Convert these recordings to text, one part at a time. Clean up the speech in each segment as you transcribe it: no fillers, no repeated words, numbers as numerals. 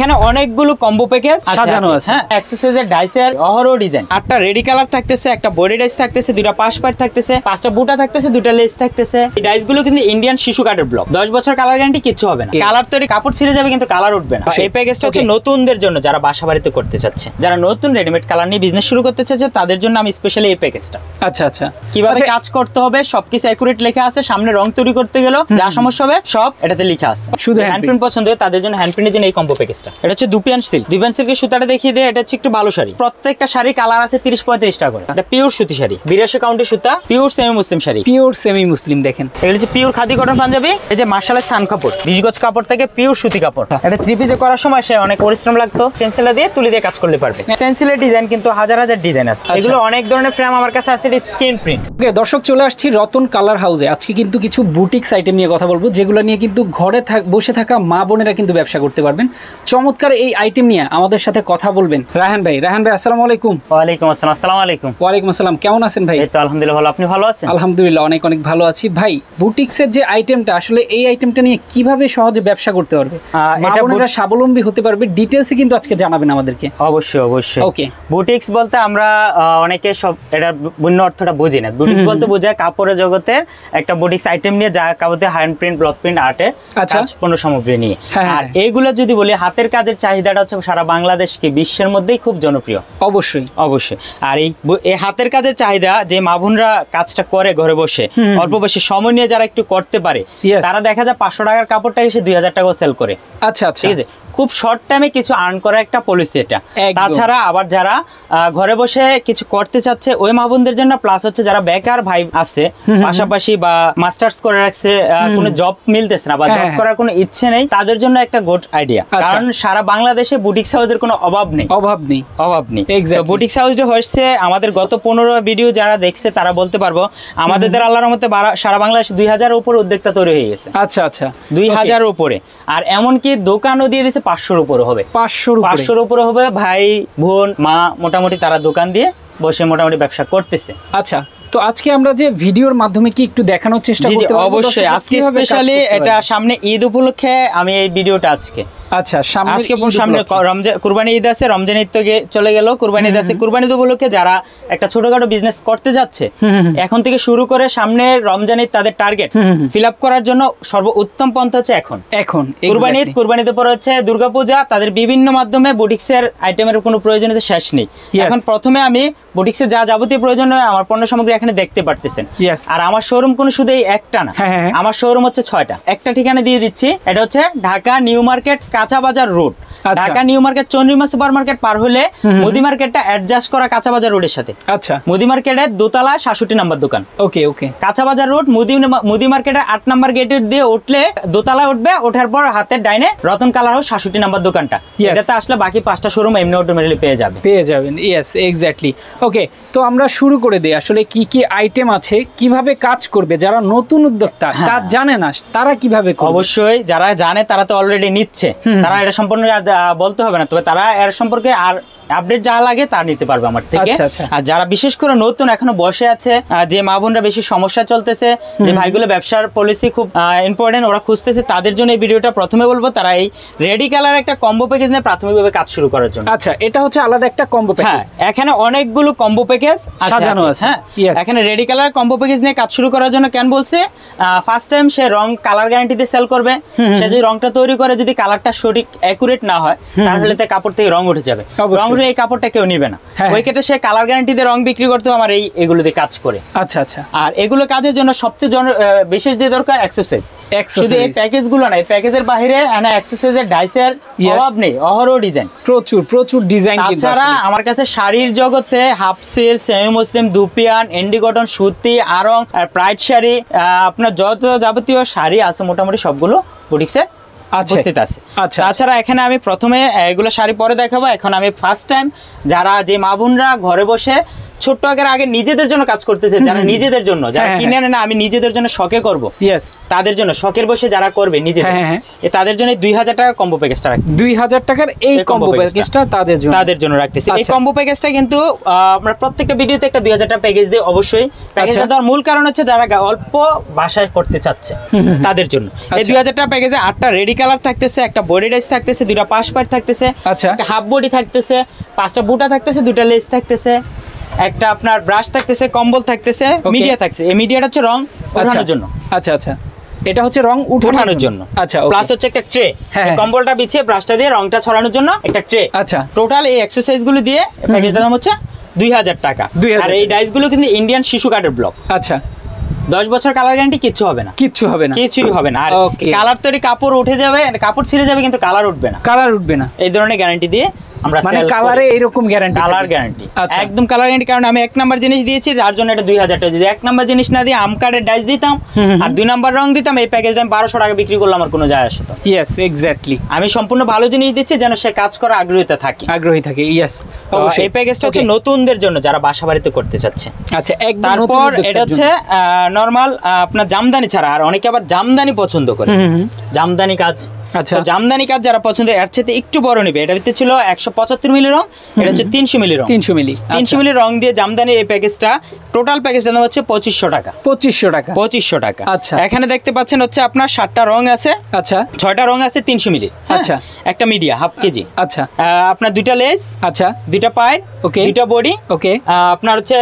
এখানে অনেকগুলো combo package সাজানো আছে। হ্যাঁ, অ্যাক্সেসরিজের ডাইসের অহরহ ডিজাইন, 8টা রেডি কালার থাকতেছে, একটা বডি ডাইস থাকতেছে, 2টা পাশ পার্ট থাকতেছে, 5টা বুটা থাকতেছে, 2টা লেস থাকতেছে। এই ডাইস গুলো কিন্তু ইন্ডিয়ান শিশু কাঠের ব্লক, 10 বছর কালার গ্যারান্টি, কিচ্ছু হবে না। কালার তৈরি কাপড় ছিঁড়ে যাবে কিন্তু কালার উঠবে না। এই প্যাকেজটা হচ্ছে নতুনদের জন্য, যারা বাসা বাড়িতে করতে চাচ্ছে, যারা নতুন রেডিমেড কালার নিয়ে বিজনেস শুরু করতে চাচ্ছে, তাদের জন্য আমি স্পেশালি এই প্যাকেজটা। আচ্ছা আচ্ছা, কিভাবে কাজ করতে হবে সবকিছু অ্যাকুরেট লেখা আছে। সামনে রং তৈরি করতে গেল যা সমস্যা হবে সব এটাতে লেখা আছে। শুধু হ্যান্ড প্রিন্ট পছন্দ হয় তাদের জন্য হ্যান্ড প্রিন্টের জন্য এই কম্বো প্যাকেজটা। এটা হচ্ছে দুপিয়ান সিল্ক। দুপিয়ান সিল্কের সুতাটা দেখিয়ে দেয়। এটা হচ্ছে একটু ভালো শাড়ি, প্রত্যেকটা শাড়ি কালার আছে 30-35 টাকা করে। এটা পিওর সুতি শাড়ি, 82 কাউন্টের সুতা, পিওর সেমি মুসলিম শাড়ি, পিওর সেমি মুসলিম। দেখেন এটা হচ্ছে পিওর খাদি কটন পাঞ্জাবি। এই যে মার্শালের স্থান কাপড়, 20 গজ কাপড় থেকে পিওর সুতি কাপড়। এটা 3 পিসে করার সময় সে অনেক পরিশ্রম লাগতো, চেনসিলা দিয়ে তুলি দিয়ে কাজ করলে পারবে। চেনসিলের ডিজাইন কিন্তু হাজার হাজার ডিজাইন আছে। এগুলো অনেক ধরনের ফ্রেম আমার কাছে আছে, স্ক্রিন প্রিন্ট। ওকে দর্শক, চলে আসছি রতন কালার হাউসে। আজকে কিন্তু কিছু বুটিক্স আইটেম নিয়ে কথা বলবো, যেগুলো নিয়ে কিন্তু ঘরে বসে থাকা মা বোনেরা কিন্তু ব্যবসা করতে পারবেন। চমৎকার এই আইটেম নিয়ে আমাদের সাথে কথা বলবেন রায়হান ভাই। রায়হান ভাই, আসসালামু আলাইকুম। ওয়ালাইকুম আসসালাম। আসসালামু আলাইকুম। ওয়ালাইকুম আসসালাম। কেমন আছেন ভাই? এই তো আলহামদুলিল্লাহ ভালো, আপনি ভালো আছেন? আলহামদুলিল্লাহ অনেক অনেক ভালো আছি ভাই। বুটিক্সের যে আইটেমটা, আসলে এই আইটেমটা নিয়ে কিভাবে সহজে ব্যবসা করতে পারবে, মা বোনেরা স্বাবলম্বী হতে পারবে, ডিটেইলসে কিন্তু আজকে জানাবেন আমাদেরকে। অবশ্যই অবশ্যই। ওকে, বুটিক্স বলতে আমরা অনেকে সব এটা ভিন্ন অর্থটা বুঝি না। বুটিক্স বলতে বোঝায় কাপড়ের জগতে একটা বুটিক্স আইটেম নিয়ে, যা কাপড়ে হ্যান্ড প্রিন্ট, ব্লক প্রিন্ট, আর্টে কাজ পণ্য সামগ্রী নিয়ে। আর এইগুলো যদি বলি, হাতের কাজের চাহিদাটা হচ্ছে সারা বাংলাদেশ কি বিশ্বের মধ্যেই খুব জনপ্রিয়। অবশ্যই অবশ্যই। আর এই হাতের কাজের চাহিদা যে মা বোনরা কাজটা করে ঘরে বসে, অল্প বসে সময় নিয়ে যারা একটু করতে পারে, তারা দেখা যায় 500 টাকার কাপড়টা এসে 2000 টাকাও সেল করে। আচ্ছা আচ্ছা, ঠিক আছে। খুব শর্ট টাইমে কিছু আর্ন করার একটা পলিসি এটা। তাছাড়া আবার যারা ঘরে বসে কিছু করতে চাচ্ছে ওই মা বোনদের জন্য, প্লাস হচ্ছে যারা বেকার ভাই আছে পাশাপাশি বা মাস্টার্স করে রাখছে, কোনো জব মিলতেছে না বা জব করার কোনো ইচ্ছে নেই, তাদের জন্য একটা গুড আইডিয়া। কারণ সারা বাংলাদেশে বুটিক্স হাউসের কোনো অভাব নেই। বুটিক্স হাউসটা হচ্ছে আমাদের গত 15 ভিডিও যারা দেখছে তারা বলতে পারবো, আমাদের আল্লাহর রহমতে সারা বাংলাদেশে 2000 উপরে উদ্যোক্তা তৈরি হয়ে গেছে। আচ্ছা আচ্ছা, 2000 উপরে। আর এমনকি দোকানও দিয়ে দিছে 500-র উপরে হবে। 500-র উপরে হবে। ভাই বোন মা মোটামুটি তারা দোকান দিয়ে বসে মোটামুটি ব্যবসা করতেছে। আচ্ছা, তো আজকে আমরা যে ভিডিওর মাধ্যমে কি একটু দেখানোর চেষ্টা করতে পারবো? অবশ্যই। আজকে স্পেশালি এটা সামনে ঈদ উপলক্ষে আমি এই ভিডিওটা আজকে সামনে কুরবানি ঈদ আছে, রমজান ঈদ তো চলে গেল, কুরবানি ঈদ আছে। কুরবানি ঈদ উপলক্ষে যারা একটা ছোটখাটো বিজনেস করতে যাচ্ছে, এখন থেকে শুরু করে সামনে রমজান ঈদ তাদের টার্গেট ফিল আপ করার জন্য সর্বোত্তম পন্থা হচ্ছে এখন কুরবানি ঈদ। কুরবানিতে পরে হচ্ছে দুর্গাপূজা। তাদের বিভিন্ন মাধ্যমে বুটিক্সের আইটেমের কোনো প্রয়োজনীয়তা শেষ নেই। এখন প্রথমে আমি বুটিক্সের যা যাবতীয় প্রয়োজন হয় আমার পণ্য সামগ্রী এখানে দেখতে পারতেছেন। আর আমার শোরুম কোনো শুধু এই একটা না, আমার শোরুম হচ্ছে 6টা। একটা ঠিকানা দিয়ে দিচ্ছি, এটা হচ্ছে ঢাকা নিউ মার্কেট কাঁচা বাজার রোড। Dhaka new market Chandrima super market পার হলে মুদি মার্কেটটা অ্যাডজাস্ট করা কাঁচা বাজার রোডের সাথে। আচ্ছা, মুদি মার্কেটের দোতলা 66 নম্বর দোকান। ওকে ওকে, কাঁচা বাজার রোড মুদি মার্কেটের 8 নম্বর গেটের দিয়ে উঠলে দোতলা উঠবে, ওঠার পর হাতের ডাইনে রতন কালার হাউস 66 নম্বর দোকানটা। এটাতে আসলে বাকি 5টা শোরুম এমনি অটোমেটিক্যালি পেয়ে যাবেন। Yes, exactly. ওকে, তো আমরা শুরু করে দেই। আসলে কি কি আইটেম আছে, কিভাবে কাজ করবে, যারা নতুন উদ্যোক্তা কাজ জানে না তারা কিভাবে করবে? অবশ্যই যারা জানে তারা তো অলরেডি নিচ্ছে, তারা এটা সম্পূর্ণ বলতে হবে না, তবে তারা এর সম্পর্কে আর আপডেট যা লাগে তা নিতে পারবে আমার থেকে। আর যারা বিশেষ করে নতুন এখনো বসে আছে, যে মা বোনরা বেশি সমস্যা চলতেছে, যে ভাইগুলো ব্যবসার পলিসি খুব ইম্পর্টেন্ট, ওরা খুঁজতেছে, তাদের জন্য এই ভিডিওটা প্রথমে বলবো তারা এই রেডি কালার একটা কম্বো প্যাকেজ নিয়ে প্রাথমিকভাবে কাজ শুরু করার জন্য। আচ্ছা, এটা হচ্ছে আলাদা একটা কম্বো প্যাকেজ। হ্যাঁ, এখানে অনেকগুলো কম্বো প্যাকেজ সাজানো আছে। হ্যাঁ, এখানে রেডি কালার কম্বো প্যাকেজ নিয়ে কাজ শুরু করার জন্য কেন বলছে, ফার্স্ট টাইম সে রং কালার গ্যারান্টিতে সেল করবে। সে যদি রংটা তৈরি করে যদি কালারটা সঠিক অ্যাকুরেট না হয়, তাহলে তার কাপড় থেকে রং উঠে যাবে। রং উঠে এই কাপড়টা কেউ নিবে না। ওই ক্ষেত্রে সে কালার গ্যারান্টি দিয়ে রং বিক্রি করতে আমার এগুলো দিয়ে কাজ করে। আচ্ছা আচ্ছা। আর এগুলো কাজের জন্য সবচেয়ে বিশেষ যে দরকার অ্যাক্সেসরিজ। শুধু এই প্যাকেজগুলো না, এই প্যাকেজের বাইরে অ্যাক্সেসরিজের ডাইসের অভাব নেই, অহরহ ডিজাইন, প্রচুর ডিজাইন। তাছাড়া আমার কাছে শাড়ির জগতে হাফ সিল্ক, সেমি মুসলিম, দুপিয়ান, এন্ডি কটন, সুতি, আরং, প্রাইড শাড়ি, আপনার যত যাবতীয় শাড়ি আছে মোটামুটি সবগুলো বুটিক্সের উপস্থিত আছে। তাছাড়া এখানে আমি প্রথমে এগুলো শাড়ি পরে দেখাবো। এখন আমি ফার্স্ট টাইম যারা যে মা বোনরা ঘরে বসে ছোট্ট আগে নিজেদের জন্য কাজ করতেছে, যারা নিজেদের জন্য, যারা কিনে আনে না, আমি নিজেদের জন্য শখে করব, তাদের জন্য শখের বসে যারা করবে নিজেদের, তাদের জন্য 2000 টাকা কম্বো প্যাকেজটা রাখতেছি। 2000 টাকার এই কম্বো প্যাকেজটা তাদের জন্য রাখতেছি। এই কম্বো প্যাকেজটা কিন্তু আমরা প্রত্যেকটা ভিডিওতে একটা 2000 টাকা প্যাকেজ দিই অবশ্যই। প্যাকেজটা দেওয়ার মূল কারণ হচ্ছে যারা অল্প বাসায় করতে চাচ্ছে তাদের জন্য। এই 2000 টাকা প্যাকেজে 8টা রেডি কালার থাকতেছে, একটা বডি ডাইস থাকতেছে, 2টা পাশ পার্ট থাকতেছে, একটা হাফ বডি থাকতেছে, 5টা বুটা থাকতেছে, 2টা লেস থাকতেছে, একটা আপনার ব্রাশ থাকতেছে, কম্বল থাকতেছে, মিডিয়া থাকছে। এই মিডিয়াটা হচ্ছে রং ওঠানোর জন্য। আচ্ছা, এটা হচ্ছে রং উঠানোর জন্য। আচ্ছা, প্লাস হচ্ছে একটা ট্রে, কম্বলটা বিছিয়ে ব্রাশটা দিয়ে রংটা ছড়ানোর জন্য একটা ট্রে। আচ্ছা, টোটাল এই এক্সারসাইজ গুলো দিয়ে প্যাকেজটার দাম হচ্ছে 2000 টাকা। আর এই ডাইস গুলো কিন্তু ইন্ডিয়ান শিশু কাঠের ব্লক। আচ্ছা, 10 বছর কালার গ্যারান্টি, কিছুই হবে না। কিছুই হবে না। আর কালার তৈরি কাপড় উঠে যাবে, কাপড় ছিঁড়ে যাবে, কিন্তু কালার উঠবে না। এই ধরনের গ্যারান্টি দিয়ে আমরা মানে কালারে এরকম গ্যারান্টি, কালার গ্যারান্টি, একদম কালার গ্যারান্টি। কারণ আমি 1 নাম্বার জিনিস দিয়েছি, যার জন্য এটা 2000 টাকা। যদি 1 নাম্বার জিনিস না দিয়ে আম কার্ডের ডাইস দিতাম আর 2 নাম্বার রং দিতাম, এই প্যাকেজটা আমি 1200 টাকা বিক্রি করলাম, আমার কোনো যায় আসে তো। Yes, exactly. আমি সম্পূর্ণ ভালো জিনিস দিচ্ছি যেন সে কাজ করার আগ্রহী থাকে। ইয়েস, অবশ্যই। এই প্যাকেজটা হচ্ছে নতুনদের জন্য যারা বাসা বাড়িতে করতে চাচ্ছে। আচ্ছা, একদম। তারপর এটা হচ্ছে নরমাল আপনার জামদানি ছাড়া, আর অনেকে আবার জামদানি পছন্দ করে, জামদানি কাজ। আচ্ছা, জামদানি কাজ যারা পছন্দ, এর চেয়ে একটু বড় নেবে। এটা ভিতরে ছিল 175 মিলি রং, এটা হচ্ছে 300 মিলি রং। 300 মিলি রং দিয়ে জামদানির এই প্যাকেজটা, টোটাল প্যাকেজটার দাম হচ্ছে 2500 টাকা। 2500 টাকা। আচ্ছা, এখানে দেখতে পাচ্ছেন হচ্ছে আপনার 7টা রং আছে। আচ্ছা, 6টা রং আছে 300 মিলি। আচ্ছা, একটা মিডিয়া হাফ কেজি। আচ্ছা, আপনার 2টা লেস। আচ্ছা, 2টা পাইপ। ওকে, 2টা বডি। ওকে, আপনার হচ্ছে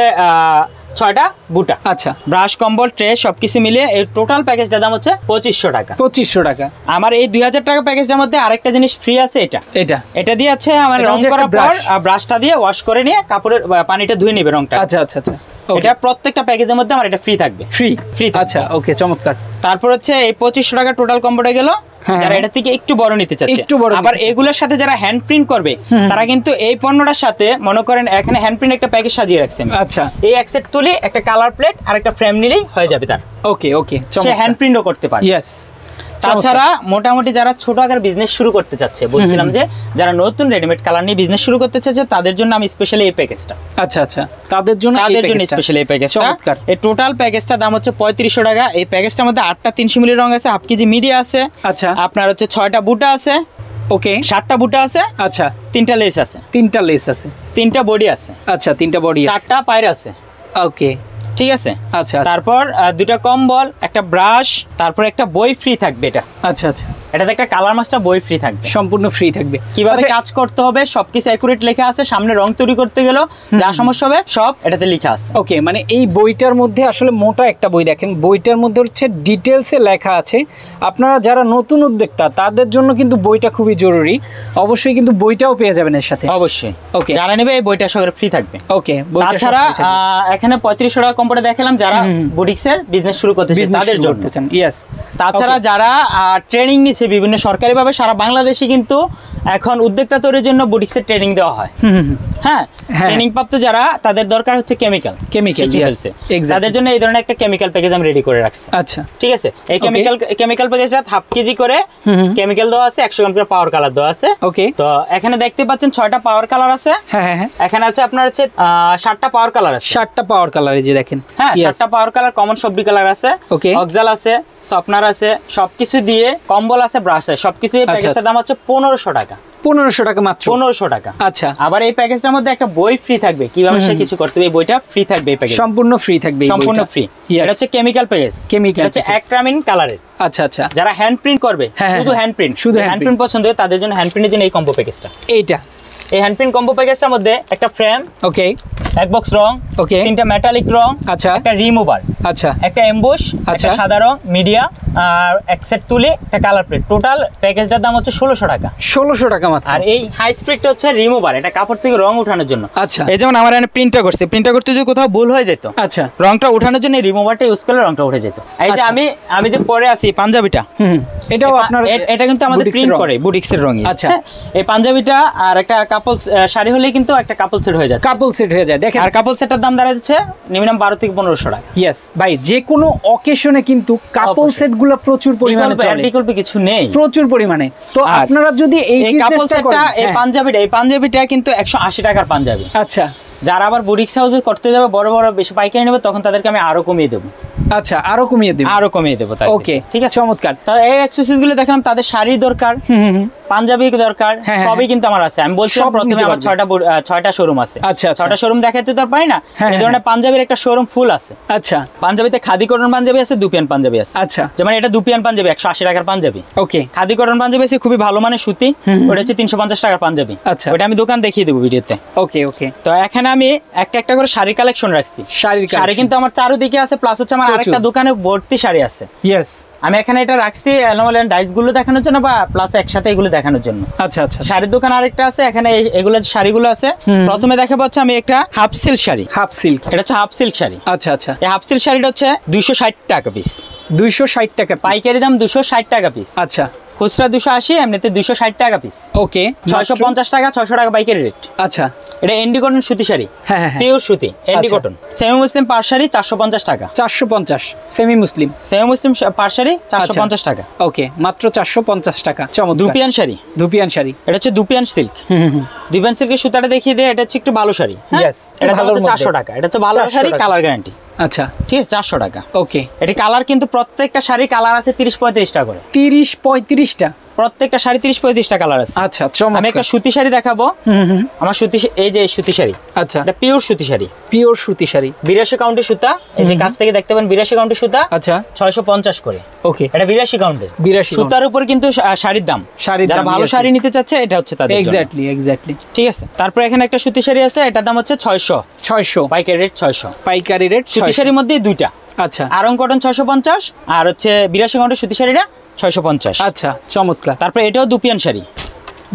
6টা বুটা। আচ্ছা, ব্রাশ, কম্বল, ট্রে সবকিছু মিলিয়ে এই টোটাল প্যাকেজটার দাম হচ্ছে 2500 টাকা। 2500 টাকা। আমার এই 2000 টাকা প্যাকেজটার মধ্যে আরেকটা জিনিস ফ্রি আছে। এটা দিয়ে আছে আমার রং করার পর ব্রাশটা দিয়ে ওয়াশ করে নিয়ে কাপড়ের পানিটা ধুয়ে নেবে রংটা। আচ্ছা, এটা প্রত্যেকটা প্যাকেজের মধ্যে আমার এটা ফ্রি থাকবে। ফ্রি। আচ্ছা, ওকে, চমৎকার। তারপর হচ্ছে এই 2500 টাকা টোটাল কম্বোটা গেল। যারা এটা থেকে একটু বড় নিতে চাচ্ছে, আবার এগুলোর সাথে যারা হ্যান্ড প্রিন্ট করবে, তারা কিন্তু এই পণ্যটার সাথে মনে করেন এখানে হ্যান্ড প্রিন্ট একটা প্যাকেজ সাজিয়ে রাখছেন। আচ্ছা, এই এক সেট তুলি একটা কালার প্লেট আর একটা ফ্রেম নিলেই হয়ে যাবে তার। ওকে, সে হ্যান্ড প্রিন্টও করতে পারে। ইয়েস। তাছাড়া মোটামুটি যারা ছোট আকার বিজনেস শুরু করতে চাচ্ছে, বলছিলাম যে যারা নতুন রেডিমেড কালার নিয়ে বিজনেস শুরু করতে চাচ্ছে, তাদের জন্য আমি স্পেশালি এই প্যাকেজটা। আচ্ছা, তাদের জন্য স্পেশালি এই প্যাকেজটা। এই টোটাল প্যাকেজটার দাম হচ্ছে 3500 টাকা। এই প্যাকেজটার মধ্যে 8টা 300 মিলি রং আছে, হাফ কেজি মিডিয়া আছে। আচ্ছা, আপনার হচ্ছে 6টা বুটা আছে। ওকে, 7টা বুটা আছে। আচ্ছা, 3টা লেস আছে। 3টা বডি আছে। আচ্ছা, 3টা বডি, 4টা পায়ের আছে। ওকে, ঠিক আছে। আচ্ছা, তারপর 2টা কম্বল, একটা ব্রাশ, তারপর একটা বই ফ্রি থাকবে। এটা আচ্ছা, এটাতে একটা কালার মাস্টার বই ফ্রি থাকবে, সম্পূর্ণ ফ্রি থাকবে। কিভাবে কাজ করতে হবে সবকিছু একুরেট লেখা আছে। সামনে রং তৈরি করতে গেল যা সমস্যা হবে সব এটাতে লেখা আছে। ওকে, মানে এই বইটার মধ্যে আসলে মোটা একটা বই, দেখেন বইটার মধ্যে হচ্ছে ডিটেলসে লেখা আছে। আপনারা যারা নতুন উদ্যোক্তা তাদের জন্য কিন্তু বইটা খুবই জরুরি। অবশ্যই কিন্তু বইটাও পেয়ে যাবেন এর সাথে। অবশ্যই। ওকে, যারা নেবে এই বইটা সঙ্গে ফ্রি থাকবে। ওকে, তাছাড়া এখানে 3500 টাকা কম্পোটা দেখালাম যারা বুটিক্সের বিজনেস শুরু করতেছে তাদের জন্য। ইয়েস। তাছাড়া যারা ট্রেনিং নিচ্ছে বিভিন্ন সরকারিভাবে সারা বাংলাদেশে, কিন্তু এখন উদ্যোক্তা তৈরির জন্য বুটিক্সের ট্রেনিং দেওয়া হয়। হ্যাঁ, ট্রেনিং প্রাপ্ত যারা, তাদের দরকার হচ্ছে কেমিক্যাল। তাদের জন্য এই ধরনের একটা কেমিক্যাল প্যাকেজ আমি রেডি করে রাখছি। আচ্ছা, ঠিক আছে। এই কেমিক্যাল প্যাকেজটা হাফ কেজি করে কেমিক্যাল দেওয়া আছে, 100 গ্রাম করে পাওয়ার কালার দেওয়া আছে। ওকে, তো এখানে দেখতে পাচ্ছেন 6টা পাওয়ার কালার আছে। হ্যাঁ, এখানে আছে আপনার হচ্ছে 7টা পাওয়ার কালার আছে। 7টা পাওয়ার কালার, এই যে দেখেন। হ্যাঁ, 7টা পাওয়ার কালার, কমন সবরি কালার আছে। ওকে, অক্সাল আছে, সফটনার আছে, সবকিছু দিয়ে, কম্বল আছে, ব্রাশ আছে, সবকিছু দিয়ে প্যাকেজটার দাম হচ্ছে 1500 টাকা। 1500 টাকা মাত্র। 1500 টাকা। আচ্ছা, আবার এই প্যাকেজটার মধ্যে একটা বই ফ্রি থাকবে, কিভাবে সে কিছু করতে হবে এই বইটা ফ্রি থাকবে। এই প্যাকেজ সম্পূর্ণ ফ্রি থাকবে, সম্পূর্ণ ফ্রি। এটা হচ্ছে কেমিক্যাল প্যাকেজ। এটা হচ্ছে অ্যাক্রামিন কালারের। আচ্ছা, যারা হ্যান্ড প্রিন্ট করবে, শুধু হ্যান্ড প্রিন্ট পছন্দ হয় তাদের জন্য হ্যান্ড প্রিন্টের জন্য এই কম্বো প্যাকেজটা। এই হ্যান্ড প্রিন্ট কম্বো প্যাকেজটার মধ্যে একটা ফ্রেম, ওকে, এক বক্স রং, ওকে, 3টা মেটালিক রং, আচ্ছা, একটা রিমুভার, আচ্ছা, একটা এমবস, একটা সাদা রং, মিডিয়া, আর এক সেট তুলি, একটা কালার প্লেট। টোটাল প্যাকেজটার দাম হচ্ছে 1600 টাকা। 1600 টাকা মাত্র। আর এই হাই স্পিডটা হচ্ছে রিমুভার, এটা কাপড় থেকে রং উঠানোর জন্য। আচ্ছা, এই যেমন আমার এখানে প্রিন্টটা করতে যদি কোথাও ভুল হয়ে যেত, আচ্ছা, রংটা উঠানোর জন্য রিমুভারটা ইউজ করলে রংটা উঠে যেত। এই যে আমি যে পরে আছি পাঞ্জাবিটা, এটাও আপনার, এটা কিন্তু আমাদের প্রিন্ট করে বুটিক্সের রঙই। আচ্ছা, এই পাঞ্জাবিটা আর একটা কাপল শাড়ি হলে কিন্তু একটা কাপল সেট হয়ে যায়। দেখেন, আর কাপল সেটটার দাম দাঁড়াচ্ছে মিনিমাম 12 থেকে 1500 টাকা। ইয়েস ভাই, যে কোনো অকেশনে কিন্তু কাপল সেটগুলো প্রচুর পরিমাণে চলে, বিকল্প কিছু নেই, প্রচুর পরিমাণে। তো আপনারা যদি এই কাপল সেটটা, এই পাঞ্জাবিটা কিন্তু 180 টাকার পাঞ্জাবি। আচ্ছা, যারা আবার বুটিক্স হাউসে করতে যাবে বড় বড় বেশি পাইকারি নেবে তখন তাদেরকে আমি আরো কমিয়ে দেবো। আচ্ছা, আরো কমিয়ে দেবো, আরো কমিয়ে দেবো। ওকে, ঠিক আছে, চমৎকার। তো এই অ্যাক্সেসরিজ গুলো দেখলাম তাদের শাড়ি দরকার, পাঞ্জাবি দরকার, সবই কিন্তু আমার আছে। আমি বলছিলাম প্রথমে আমার 6টা শোরুম আছে। আচ্ছা, 6টা শোরুম দেখাতে তো পারি না, এই ধরনের পাঞ্জাবির একটা শোরুম ফুল আছে। আচ্ছা, পাঞ্জাবিতে খাদি কটন পাঞ্জাবি আছে, দুপিয়ান পাঞ্জাবি আছে। আচ্ছা, যেমন এটা দুপিয়ান পাঞ্জাবি 180 টাকার পাঞ্জাবি। ওকে, খাদি কটন পাঞ্জাবি আছে খুবই ভালো মানের সুতি, ওটা হচ্ছে 350 টাকার পাঞ্জাবি। আচ্ছা, ওটা আমি দোকান দেখিয়ে দেবো ভিডিওতে। ওকে ওকে। তো এখানে আমি একটা একটা করে শাড়ি কালেকশন রাখছি। শাড়ি কিন্তু আমার চারদিকে আছে, প্লাস হচ্ছে আমার আরেকটা দোকানে ভর্তি শাড়ি আছে। ইয়েস, আমি এখানে এটা রাখছি এলোমেলো ডাইস গুলো দেখানোর জন্য, বা প্লাস একসাথে এগুলো দেখানোর জন্য। আচ্ছা আচ্ছা, শাড়ির দোকান আরেকটা আছে, এখানে এগুলো শাড়িগুলো আছে। প্রথমে দেখাবো হচ্ছে আমি একটা half silk sari. Half silk, এটা হচ্ছে হাফ সিল্ক শাড়ি। আচ্ছা আচ্ছা, এই হাফ সিল্ক শাড়িটা হচ্ছে 260 টাকা পিস। 260 টাকা, পাইকারি দাম 260 টাকা পিস। আচ্ছা, খুচরা 280, এমনিতে 260 টাকা পিস। ওকে, 650 টাকা, 600 টাকা পাইকারি রেট। আচ্ছা, এটা এন্ডি কটন সুতি শাড়ি, হ্যাঁ হ্যাঁ, পিওর সুতি এন্ডি কটন। সেমি মুসলিম পাড় শাড়ি 450 টাকা। 450, সেমি মুসলিম, সেমি মুসলিম পাড় শাড়ি 450 টাকা। ওকে, মাত্র 450 টাকা। চমৎকার। দুপিয়ান শাড়ি, দুপিয়ান শাড়ি, এটা হচ্ছে দুপিয়ান সিল্ক। দুপিয়ান সিল্কের সুতাটা দেখিয়ে দেয়, এটা হচ্ছে একটু ভালো শাড়ি। ইয়েস, এটা হচ্ছে 400 টাকা। এটা হচ্ছে ভালো শাড়ি, কালার গ্যারান্টি। আচ্ছা, ঠিক আছে, 400 টাকা। ওকে, এটা কালার কিন্তু প্রত্যেকটা শাড়ি কালার আছে 30-35 টাকা করে। 30-35টা, প্রত্যেকটা শাড়ি 30-35টা কালার আছে। আচ্ছা, চমৎকার। আমি একটা সুতি শাড়ি দেখাবো। আমার সুতি, এই যে সুতি শাড়ি, আচ্ছা, এটা পিওর সুতি শাড়ি। পিওর সুতি শাড়ি, 82 কাউন্টের সুতা। এই যে কাছ থেকে দেখতে পাবেন 82 কাউন্টের সুতা। আচ্ছা, 650 করে। ওকে, এটা 82 কাউন্টের। 82 সুতার উপর কিন্তু শাড়ির দাম। যারা ভালো শাড়ি নিতে চাচ্ছে এটা হচ্ছে তাদের জন্য। এক্স্যাক্টলি। ঠিক আছে, তারপর এখানে একটা সুতি শাড়ি আছে, এটার দাম হচ্ছে 600। পাইকারি রেট 600। পাইকারি রেট। সুতি শাড়ির মধ্যে দুইটা। আচ্ছা, আরং কটন 650, আর হচ্ছে 82 কাউন্টের সুতি শাড়িটা 650। আচ্ছা, চমৎকার। তারপর এটাও dupion sari.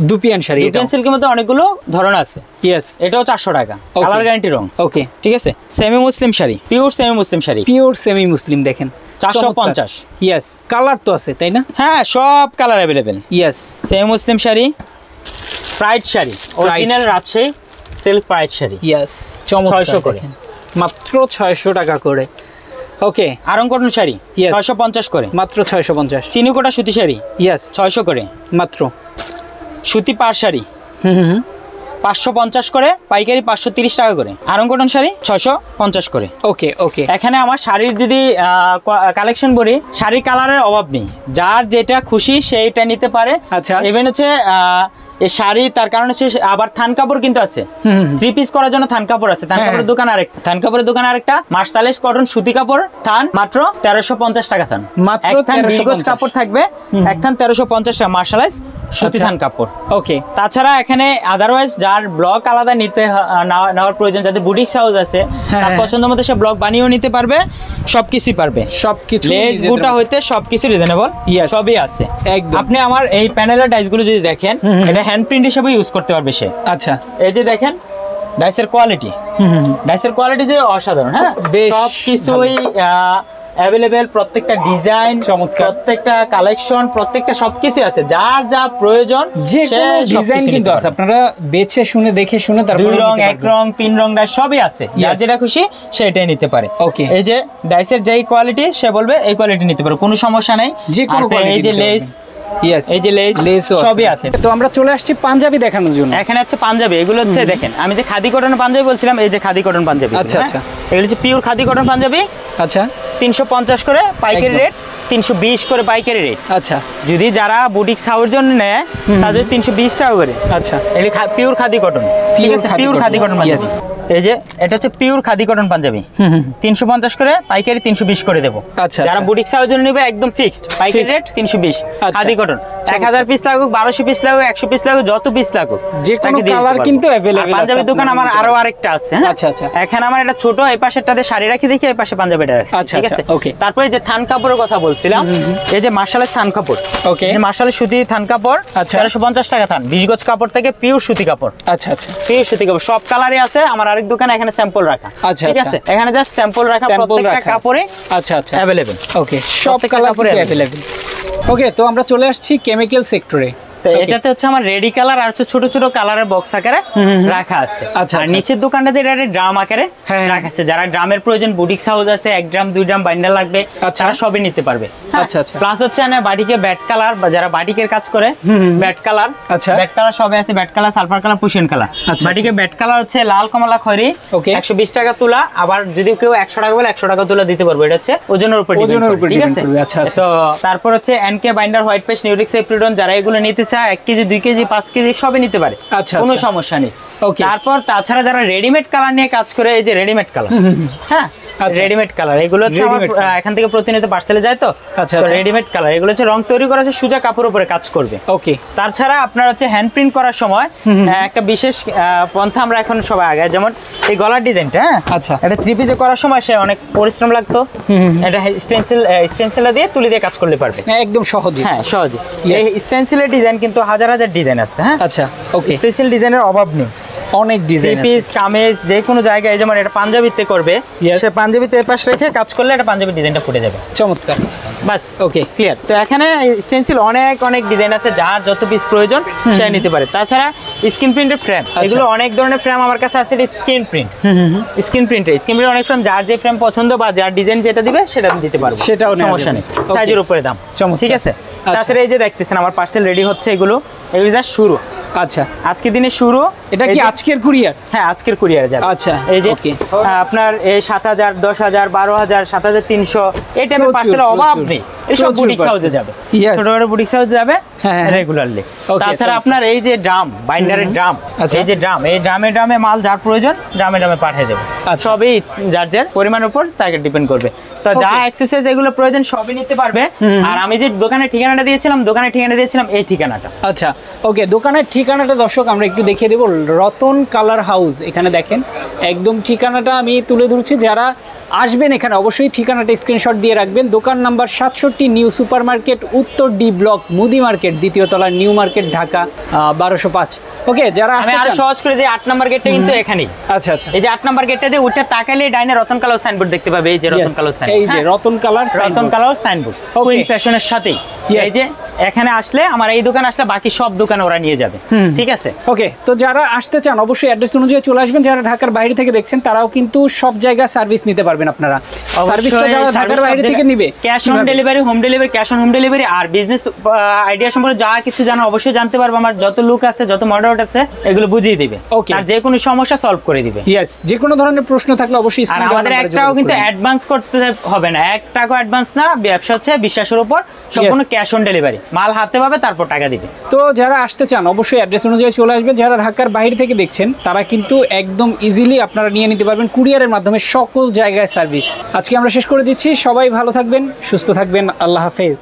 Dupion sari, dupion সিল্কের মধ্যে অনেকগুলো ধরন আছে। ইয়েস, এটাও 400 টাকা, কালার গ্যারান্টি রং। ওকে, ঠিক আছে। সেমি মুসলিম শাড়ি, পিওর সেমি মুসলিম শাড়ি, পিওর সেমি মুসলিম, দেখেন 450। ইয়েস, কালার তো আছে তাই না? হ্যাঁ, সব কালার অ্যাভেলেবেল। ইয়েস, সেমি মুসলিম sari, pride sari, original Rajshahi silk pride sari. Yes, চমৎকার। 600 করে, মাত্র 600 টাকা করে। ওকে, আরং কটন শাড়ি 650 করে, মাত্র 650। চিনিকোটা সুতি শাড়ি, ইয়েস, 600 করে। মাত্র। সুতি পাড় শাড়ি 550 করে, পাইকারি 530 টাকা করে। আরং কটন শাড়ি 650 করে। ওকে ওকে, এখানে আমার শাড়ির যদি কালেকশন বলি, শাড়ির কালারের অভাব নেই, যার যেটা খুশি সেইটা নিতে পারে। আচ্ছা, ইভেন হচ্ছে এই শাড়ি, তার কারণ হচ্ছে আবার থান কাপড় কিন্তু আছে। 3 পিস করার জন্য থান কাপড় আছে। থান কাপড়ের দোকান আরেকটা, থান কাপড়ের দোকান আরেকটা। মার্সালাইজ কটন সুতি কাপড় থান মাত্র 1350 টাকা থান। মাত্র এক থান 20 গজ কাপড় থাকবে, এক থান 1350 টাকা মার্সালাইজ সুতি থান কাপড়। ওকে, তাছাড়া এখানে আদারওয়াইজ যার ব্লক আলাদা নিতে নেওয়ার প্রয়োজন, যাদের বুটিক্স হাউস আছে, তার পছন্দ মতো সে ব্লক বানিয়েও নিতে পারবে, সবকিছুই পারবে। সবকিছু লেস বুটা হইতে সবকিছু রিজনেবল, সবই আছে একদম। আপনি আমার এই প্যানেলের ডাইসগুলো যদি দেখেন, এটা হ্যান্ড প্রিন্ট হিসেবে ইউজ করতে পারবে সে। আচ্ছা, এই যে দেখেন ডাইসের কোয়ালিটি, ডাইসের কোয়ালিটি যে অসাধারণ। হ্যাঁ, সবকিছুই অ্যাভেলেবেল, প্রত্যেকটা ডিজাইন, প্রত্যেকটা কালেকশন, প্রত্যেকটা সবকিছু আছে। যার যা প্রয়োজন যে ডিজাইন কিন্তু আছে, আপনারা বেছে শুনে দেখে শুনে তারপর 2 রং, 1 রং, 3 রং ডাইস সবই আছে। যার যেটা খুশি সেটাই নিতে পারে। ওকে, এই যে ডাইসের যেই কোয়ালিটি সে বলবে এই কোয়ালিটি নিতে পারে, কোনো সমস্যা নাই। যে কোনো এই যে লেস, এই যে লেস সবই আছে। তো আমরা চলে আসছি পাঞ্জাবি দেখানোর জন্য। এখানে হচ্ছে পাঞ্জাবি, এগুলো হচ্ছে দেখেন, আমি যে খাদি কটন পাঞ্জাবি বলছিলাম, এই যে খাদি কটন পাঞ্জাবি। আচ্ছা আচ্ছা, এগুলো হচ্ছে পিওর খাদি কটন পাঞ্জাবি। আচ্ছা, 350 করে পাইকারি রেট, 320 করে পাইকারি রেট। আচ্ছা, যদি যারা বুটিক্স হাউসের জন্য নেয় তাদের 320 টাকা করে। আচ্ছা, এগুলি পিওর খাদি কটন। ঠিক আছে, পিওর খাদি কটন পাঞ্জাবি। এই যে এটা হচ্ছে পিওর খাদি কটন পাঞ্জাবি, 350 করে পাইকারি 320 করে দেবো। আচ্ছা, যারা বুটিক্স হাউসের জন্য নেবে একদম ফিক্সড পাইকারি রেট 320। খাদি কটন 1000 পিস লাগুক, 1200 পিস লাগুক, 100 পিস লাগুক, যত পিস লাগুক, যে কোনো কালার কিন্তু अवेलेबल আছে। পাঞ্জাবি দোকান আমার আরো আরেকটা আছে। হ্যাঁ, আচ্ছা আচ্ছা, এখানে আমার এটা ছোট, এই পাশেরটাতে শাড়ি রাখি, দেখি এই পাশে পাঞ্জাবিটা রাখি। ঠিক আছে, ওকে। তারপরে যে থান কাপড়ের কথা বলছিলাম, এই যে মার্শালের থান কাপড়। ওকে, এই মার্শালের সুতি থান কাপড় 1350 টাকা থান, 20 গজ কাপড় থেকে পিওর সুতি কাপড়। আচ্ছা আচ্ছা, পিওর সুতি কাপড়, সব কালারই আছে। আমার আরেক দোকানে এখানে স্যাম্পল রাখা। আচ্ছা, ঠিক আছে, এখানে জাস্ট স্যাম্পল রাখা, প্রত্যেকটা কাপড়ে আচ্ছা আচ্ছা अवेलेबल। ওকে, সব কালার अवेलेबल। ওকে, তো আমরা চলে আসছি কেমিক্যাল সেক্টরে। তো এটাতে হচ্ছে আমার রেডি কালার আর হচ্ছে ছোট ছোট কালারের বক্স আকারে রাখা আছে। আচ্ছা, আর নিচের দোকানটাতে এটা ড্রাম আকারে রাখা আছে, যারা ড্রামের প্রয়োজন, বুটিক্স হাউস আছে, 1 ড্রাম 2 ড্রাম বান্ডেল লাগবে, তারা সবই নিতে পারবে। আচ্ছা আচ্ছা। প্লাস হচ্ছে না বাটিকে ব্যাট কালার, বা যারা বাটিকের কাজ করে ব্যাট কালার, আচ্ছা ব্যাট কালার সবই আছে, ব্যাট কালার, সালফার কালার, পুশিয়ান কালার। বাটিকে ব্যাট কালার হচ্ছে লাল কমলা খয়েরি, 120 টাকা তোলা। আবার যদি কেউ 100 টাকা বলে 100 টাকা তোলা দিতে পারবে, এটা হচ্ছে ওজনের উপর ঠিক আছে। আচ্ছা আচ্ছা। তো তারপর হচ্ছে এনকে বাইন্ডার, হোয়াইট পেস্ট, নিউরিক্স, এপ্রিডন, যারা এগুলো নিতে চায় 1 কেজি 2 কেজি 5 কেজি সবই নিতে পারে, কোনো সমস্যা নেই। তারপর তাছাড়া যারা রেডিমেড কালার নিয়ে কাজ করে, এই যে রেডিমেড কালার, হ্যাঁ রেডিমেড কালার, এগুলো হচ্ছে এখান থেকে প্রতিনিয়ত পার্সেলে যায়। তো রেডিমেড কালার এগুলো হচ্ছে রং তৈরি করা আছে, সোজা কাপড়ের উপরে কাজ করবে। ওকে। তাছাড়া আপনার হচ্ছে হ্যান্ড প্রিন্ট করার সময় একটা বিশেষ পন্থা আমরা এখন সবাই আগে, যেমন এই গলার ডিজাইনটা, হ্যাঁ আচ্ছা, এটা 3 পিসে করার সময় সে অনেক পরিশ্রম লাগতো, এটা স্টেনসিল দিয়ে তুলি দিয়ে কাজ করলে পারবে একদম সহজে। হ্যাঁ সহজে। এই স্টেনসিলের ডিজাইন কিন্তু হাজার হাজার ডিজাইন আছে। হ্যাঁ আচ্ছা ওকে। স্টেনসিল ডিজাইনের অভাব নেই, অনেক ডিজাইন আছে। পিস কামিজ যে কোনো জায়গায়, যেমন এটা পাঞ্জাবিতে করবে, সে পাঞ্জাবিতে পাশ রেখে কাজ করলে এটা পাঞ্জাবি ডিজাইনটা ফুটে যাবে। চমৎকার, বাস ওকে ক্লিয়ার। তো এখানে স্টেনসিল অনেক ডিজাইন আছে, যার যত পিস প্রয়োজন সে নিতে পারে। তাছাড়া স্ক্রিন প্রিন্টের ফ্রেম, এগুলো অনেক ধরনের ফ্রেম আমার কাছে আছে। এটা স্ক্রিন প্রিন্ট, স্ক্রিন প্রিন্ট অনেক ফ্রেম, যার যে ফ্রেম পছন্দ বা যার ডিজাইন যেটা দিবে সেটা দিতে পারবো, সেটাও সমস্যা নেই, সাইজের উপরে দাম। ঠিক আছে। তাছাড়া এই যে দেখতেছেন আমার পার্সেল রেডি হচ্ছে, এগুলো জাস্ট শুরু। আচ্ছা আজকের দিনে শুরু। এটা কি আজকের কুরিয়ার? হ্যাঁ আজকের কুরিয়ারে যাবে। আচ্ছা এই যে আপনার এই 7000 10000 12000 7300 এই টাইপের পার্সেলের অভাব নেই, এইসব বুটিক্স হাউসে যাবে, ছোট বড় বুটিক্স হাউসে যাবে রেগুলারলি। তাছাড়া আপনার এই যে ড্রাম, বাইন্ডারের ড্রাম, এই যে ড্রাম, এই ড্রামে মাল যার প্রয়োজন ড্রামে পাঠিয়ে দেবে, সবই যার যার পরিমাণের উপর তাকে ডিপেন্ড করবে। তো যা এক্সারসাইজ এগুলো প্রয়োজন সবই নিতে পারবে। আর আমি যে দোকানের ঠিকানাটা দিয়েছিলাম এই ঠিকানাটা। আচ্ছা ওকে, দোকানের ঠিকানাটা দর্শক আমরা একটু দেখিয়ে দেবো। রতন কালার হাউস, এখানে দেখেন একদম ঠিকানাটা আমি তুলে ধরছি। যারা আসবেন এখানে অবশ্যই ঠিকানাটা স্ক্রিনশট দিয়ে রাখবেন। দোকান নাম্বার 67, নিউ সুপার মার্কেট, উত্তর ডি ব্লক, মুদি মার্কেট, 2য় তলা, নিউ মার্কেট, ঢাকা 1205। ওকে, যারা আমি আরো সহজ করে যে 8 নাম্বার গেটটা কিন্তু এখানেই। আচ্ছা আচ্ছা। এই যে 8 নাম্বার গেটটা দিয়ে উঠে তাকালে ডাইনে রতন কালার সাইনবোর্ড দেখতে পাবে। এই যে রতন কালার সাইনবোর্ড, এই যে রতন কালার সাইনবোর্ড কুইন ফ্যাশনের সাথেই। এই যে এখানে আসলে আমার এই দোকান আসলে বাকি সব দোকানে ওরা নিয়ে যাবে। ঠিক আছে। ওকে, তো যারা আসতে চান অবশ্যই অ্যাড্রেস অনুযায়ী চলে আসবেন। যারা ঢাকার বাইরে থেকে দেখছেন তারাও কিন্তু সব জায়গায় সার্ভিস নিতে পারবেন আপনারা। সার্ভিসটা যারা ঢাকার বাইরে থেকে নিবে, cash on delivery, home delivery, cash on home delivery. আর বিজনেস আইডিয়া সম্পর্কে যা কিছু জানো অবশ্যই জানতে পারবো। আমার যত লুক আছে, যত মডেল আছে, এগুলো বুঝিয়ে দিবে। আর যে কোনো সমস্যা সলভ করে দিবে। ইয়েস, যে কোনো ধরনের প্রশ্ন থাকলে অবশ্যই। আর আমাদের একটাও কিন্তু অ্যাডভান্স করতে হবে না, 1 টাকা অ্যাডভান্স না। ব্যবসা হচ্ছে বিশ্বাসের উপর, সম্পূর্ণ ক্যাশ অন ডেলিভারি, মাল হাতে পাবে তারপর টাকা দিবে। তো যারা আসতে চান অবশ্যই অ্যাড্রেস অনুযায়ী চলে আসবেন। যারা ঢাকার বাইরে থেকে দেখছেন তারা কিন্তু একদম ইজিলি আপনারা নিয়ে নিতে পারবেন কুরিয়ারের মাধ্যমে সকল জায়গায় সার্ভিস। আজকে আমরা শেষ করে দিচ্ছি। সবাই ভালো থাকবেন, সুস্থ থাকবেন, আল্লাহ হাফেজ।